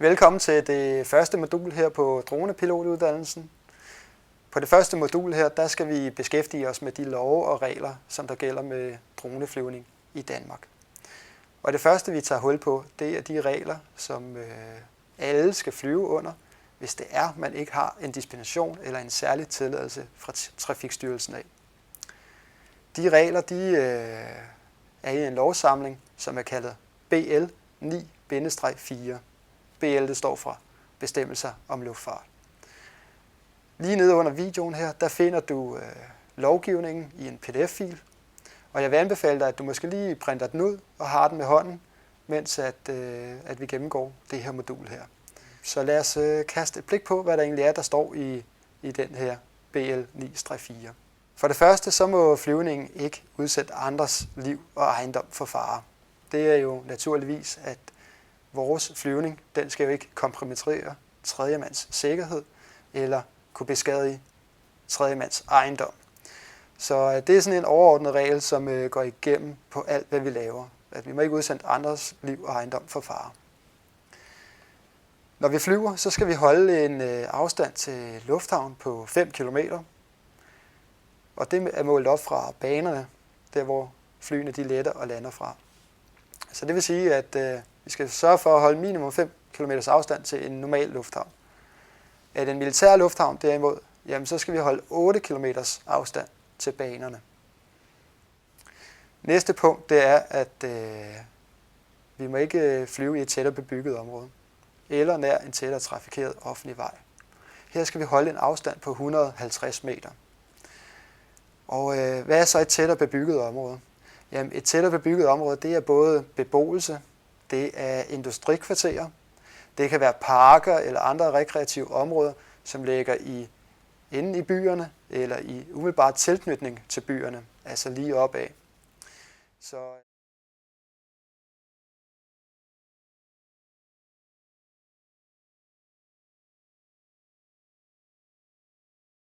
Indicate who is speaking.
Speaker 1: Velkommen til det første modul her på dronepilotuddannelsen. På det første modul her, der skal vi beskæftige os med de love og regler, som der gælder med droneflyvning i Danmark. Og det første, vi tager hul på, det er de regler, som alle skal flyve under, hvis det er, man ikke har en dispensation eller en særlig tilladelse fra Trafikstyrelsen af. De regler, de er i en lovsamling, som er kaldet BL 9-4. BL, det står for bestemmelser om luftfart. Lige nede under videoen her, der finder du lovgivningen i en pdf-fil. Og jeg vil anbefale dig, at du måske lige printer den ud og har den med hånden, mens at vi gennemgår det her modul her. Så lad os kaste et blik på, hvad der egentlig er, der står i den her BL 9-4. For det første, så må flyvningen ikke udsætte andres liv og ejendom for fare. Det er jo naturligvis, at vores flyvning, den skal jo ikke kompromittere tredjemands sikkerhed eller kunne beskadige tredjemands ejendom. Så det er sådan en overordnet regel, som går igennem på alt, hvad vi laver. At vi må ikke udsende andres liv og ejendom for fare. Når vi flyver, så skal vi holde en afstand til lufthavn på 5 km. Og det er målt op fra banerne, der hvor flyene de letter og lander fra. Så det vil sige, at vi skal sørge for at holde minimum 5 km afstand til en normal lufthavn. Er det en militær lufthavn derimod, jamen så skal vi holde 8 km afstand til banerne. Næste punkt, det er, at vi må ikke flyve i et tættere bebygget område eller nær en tættere trafikeret offentlig vej. Her skal vi holde en afstand på 150 meter. Og hvad er så et tættere bebygget område? Jamen, et tættere bebygget område, det er både beboelse, det er industrikvarterer, det kan være parker eller andre rekreative områder, som ligger inde i byerne eller i umiddelbart tilknytning til byerne, altså lige opad. Så